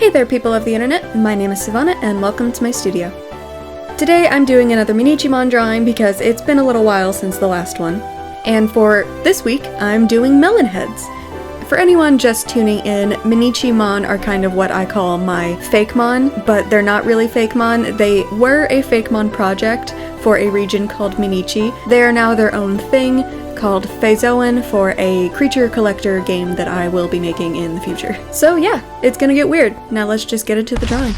Hey there, people of the internet, my name is Sivana, and welcome to my studio. Today I'm doing another Minichi drawing because it's been a little while since the last one. And for this week, I'm doing Melonheads. For anyone just tuning in, Minichi are kind of what I call my Fakemon, but they're not really Fakemon. They were a Fakemon project for a region called Minichi. They are now their own thing, called Phaszoan, for a creature collector game that I will be making in the future. So yeah, it's gonna get weird. Now let's just get into the drawing.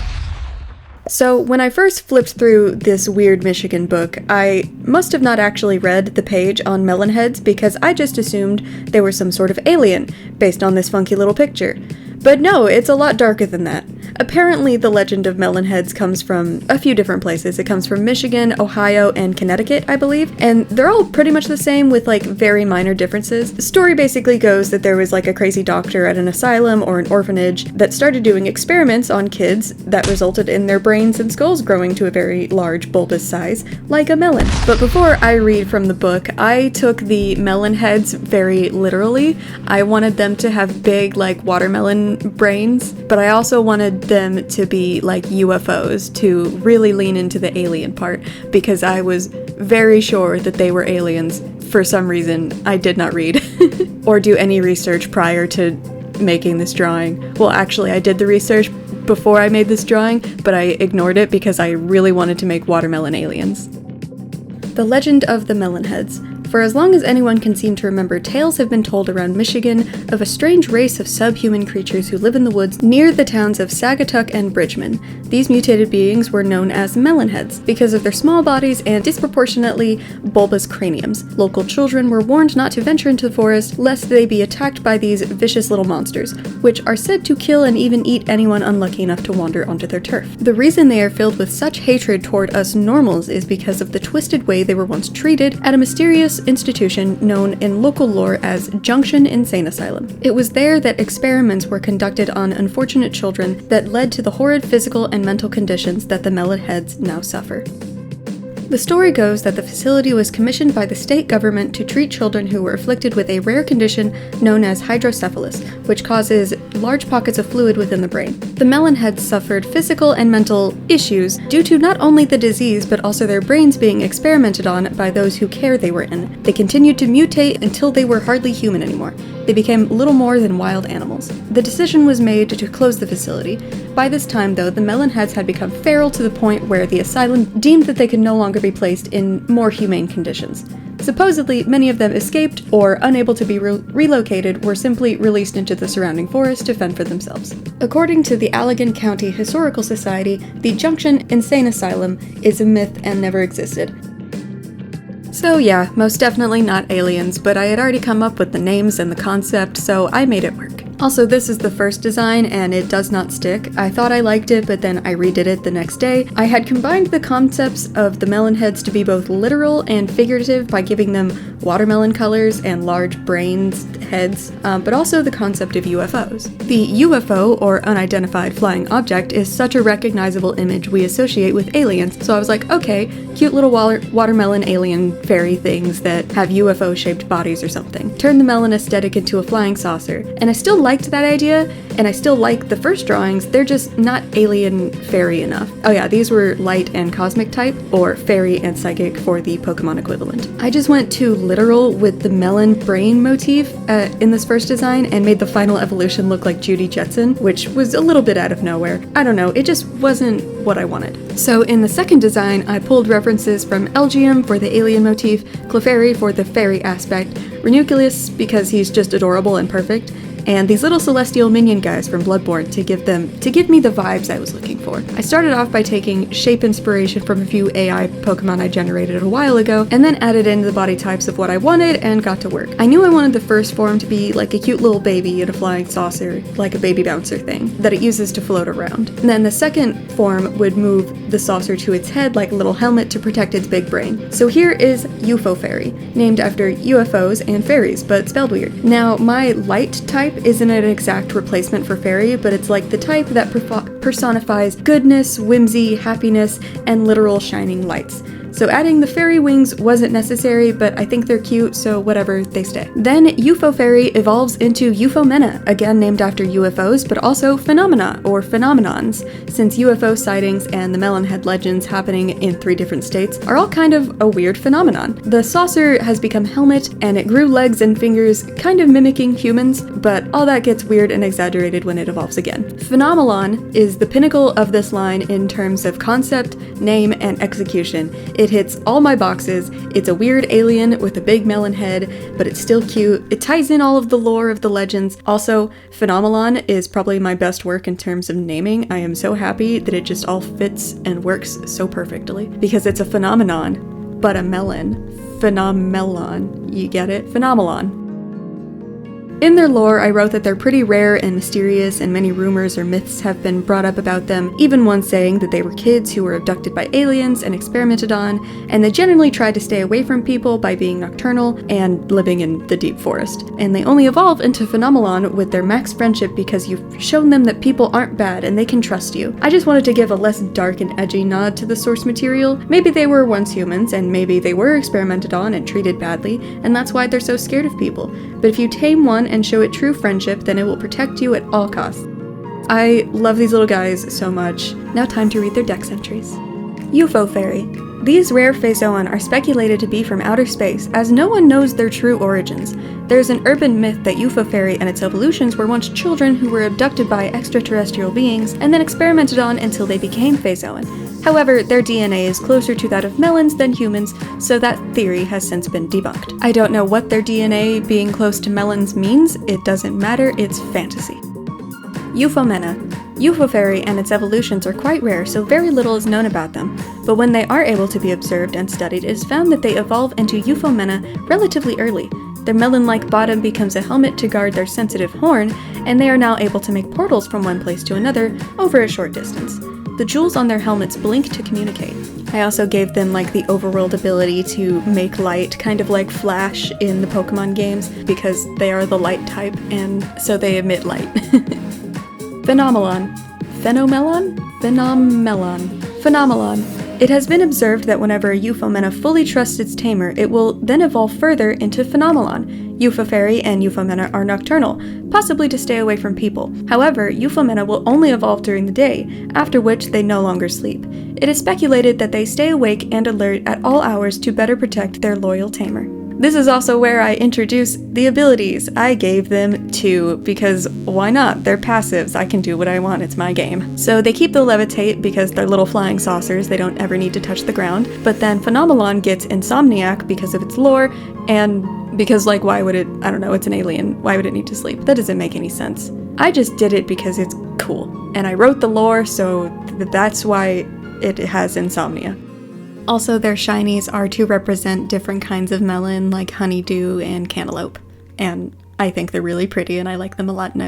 So when I first flipped through this weird Michigan book, I must have not actually read the page on Melonheads because I just assumed they were some sort of alien based on this funky little picture. But no, it's a lot darker than that. Apparently the legend of Melonheads comes from a few different places. It comes from Michigan, Ohio, and Connecticut, I believe, and they're all pretty much the same with like very minor differences. The story basically goes that there was like a crazy doctor at an asylum or an orphanage that started doing experiments on kids that resulted in their brains and skulls growing to a very large bulbous size, like a melon. But before I read from the book, I took the Melonheads very literally. I wanted them to have big like watermelon brains, but I also wanted them to be like UFOs, to really lean into the alien part, because I was very sure that they were aliens. For some reason, I did not read or do any research prior to making this drawing. Well, actually, I did the research before I made this drawing, but I ignored it because I really wanted to make watermelon aliens. The legend of the Melonheads. For as long as anyone can seem to remember, tales have been told around Michigan of a strange race of subhuman creatures who live in the woods near the towns of Saugatuck and Bridgman. These mutated beings were known as Melonheads because of their small bodies and disproportionately bulbous craniums. Local children were warned not to venture into the forest lest they be attacked by these vicious little monsters, which are said to kill and even eat anyone unlucky enough to wander onto their turf. The reason they are filled with such hatred toward us normals is because of the twisted way they were once treated at a mysterious institution known in local lore as Junction Insane Asylum. It was there that experiments were conducted on unfortunate children that led to the horrid physical and mental conditions that the Melonheads now suffer. The story goes that the facility was commissioned by the state government to treat children who were afflicted with a rare condition known as hydrocephalus, which causes large pockets of fluid within the brain. The Melonheads suffered physical and mental issues due to not only the disease but also their brains being experimented on by those whose care they were in. They continued to mutate until they were hardly human anymore. They became little more than wild animals. The decision was made to close the facility. By this time, though, the Melonheads had become feral to the point where the asylum deemed that they could no longer be placed in more humane conditions. Supposedly, many of them escaped or, unable to be relocated, were simply released into the surrounding forest to fend for themselves. According to the Allegan County Historical Society, the Junction Insane Asylum is a myth and never existed. So yeah, most definitely not aliens, but I had already come up with the names and the concept, so I made it work. Also, this is the first design, and it does not stick. I thought I liked it, but then I redid it the next day. I had combined the concepts of the Melonheads to be both literal and figurative by giving them watermelon colors and large brains, heads, but also the concept of UFOs. The UFO, or unidentified flying object, is such a recognizable image we associate with aliens, so I was like, okay, cute little watermelon alien fairy things that have UFO-shaped bodies or something. Turn the melon aesthetic into a flying saucer, and I still liked that idea, and I still like the first drawings, they're just not alien fairy enough. Oh yeah, these were light and cosmic type, or fairy and psychic for the Pokemon equivalent. I just went too literal with the melon brain motif in this first design and made the final evolution look like Judy Jetson, which was a little bit out of nowhere. I don't know, it just wasn't what I wanted. So in the second design, I pulled references from Elgium for the alien motif, Clefairy for the fairy aspect, Ranunculus because he's just adorable and perfect, and these little celestial minion guys from Bloodborne to give me the vibes I was looking for. I started off by taking shape inspiration from a few AI Pokemon I generated a while ago, and then added in the body types of what I wanted and got to work. I knew I wanted the first form to be like a cute little baby in a flying saucer, like a baby bouncer thing, that it uses to float around. And then the second form would move the saucer to its head like a little helmet to protect its big brain. So here is UFO Fairy, named after UFOs and fairies, but spelled weird. Now, my light type isn't an exact replacement for fairy, but it's like the type that personifies goodness, whimsy, happiness, and literal shining lights. so adding the fairy wings wasn't necessary, but I think they're cute, so whatever, they stay. Then UFO Fairy evolves into Ufomena, again named after UFOs, but also phenomena, or phenomenons, since UFO sightings and the Melonhead legends happening in 3 different states are all kind of a weird phenomenon. The saucer has become helmet, and it grew legs and fingers, kind of mimicking humans, but all that gets weird and exaggerated when it evolves again. Phenomelon is the pinnacle of this line in terms of concept, name, and execution. It hits all my boxes. It's a weird alien with a big melon head, but it's still cute. It ties in all of the lore of the legends. Also, Phenomelon is probably my best work in terms of naming. I am so happy that it just all fits and works so perfectly, because it's a phenomenon, but a melon. Phenomelon. You get it? Phenomelon. In their lore, I wrote that they're pretty rare and mysterious, and many rumors or myths have been brought up about them, even one saying that they were kids who were abducted by aliens and experimented on, and they generally tried to stay away from people by being nocturnal and living in the deep forest. And they only evolve into Phenomelon with their max friendship because you've shown them that people aren't bad and they can trust you. I just wanted to give a less dark and edgy nod to the source material. Maybe they were once humans, and maybe they were experimented on and treated badly, and that's why they're so scared of people. But if you tame one and show it true friendship, then it will protect you at all costs. I love these little guys so much. Now time to read their Dex entries. UFO Fairy. These rare Phaezoan are speculated to be from outer space, as no one knows their true origins. There's an urban myth that UFO Fairy and its evolutions were once children who were abducted by extraterrestrial beings and then experimented on until they became Phaezoan. However, their DNA is closer to that of melons than humans, so that theory has since been debunked. I don't know what their DNA being close to melons means. It doesn't matter, it's fantasy. Ufomena. UFO Fairy and its evolutions are quite rare, so very little is known about them. But when they are able to be observed and studied, it is found that they evolve into Ufomena relatively early. Their melon-like bottom becomes a helmet to guard their sensitive horn, and they are now able to make portals from one place to another over a short distance. The jewels on their helmets blink to communicate. I also gave them like the overworld ability to make light, kind of like Flash in the Pokemon games, because they are the light type, and so they emit light. Phenomelon. Phenomelon? Phenomelon. Phenomelon. It has been observed that whenever a Ufomena fully trusts its tamer, it will then evolve further into Phenomelon. UFO Fairy and Ufomena are nocturnal, possibly to stay away from people. However, Ufomena will only evolve during the day, after which they no longer sleep. It is speculated that they stay awake and alert at all hours to better protect their loyal tamer. This is also where I introduce the abilities. I gave them 2, because why not? They're passives, I can do what I want, it's my game. So they keep the levitate because they're little flying saucers, they don't ever need to touch the ground, but then Phenomelon gets insomniac because of its lore, and because like why would it, I don't know, it's an alien, why would it need to sleep? That doesn't make any sense. I just did it because it's cool, and I wrote the lore, so that's why it has insomnia. Also, their shinies are to represent different kinds of melon, like honeydew and cantaloupe. And I think they're really pretty and I like them a lot, and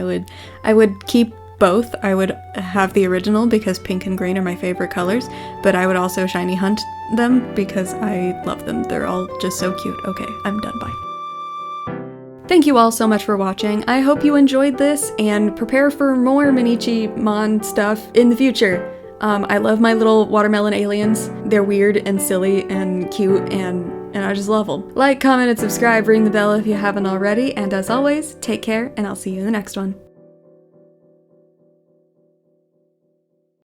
I would keep both. I would have the original because pink and green are my favorite colors, but I would also shiny hunt them because I love them. They're all just so cute. Okay, I'm done, bye. Thank you all so much for watching. I hope you enjoyed this and prepare for more Minichi Mon stuff in the future. I love my little watermelon aliens. They're weird and silly and cute, and I just love them. Like, comment, and subscribe, ring the bell if you haven't already, and as always, take care, and I'll see you in the next one.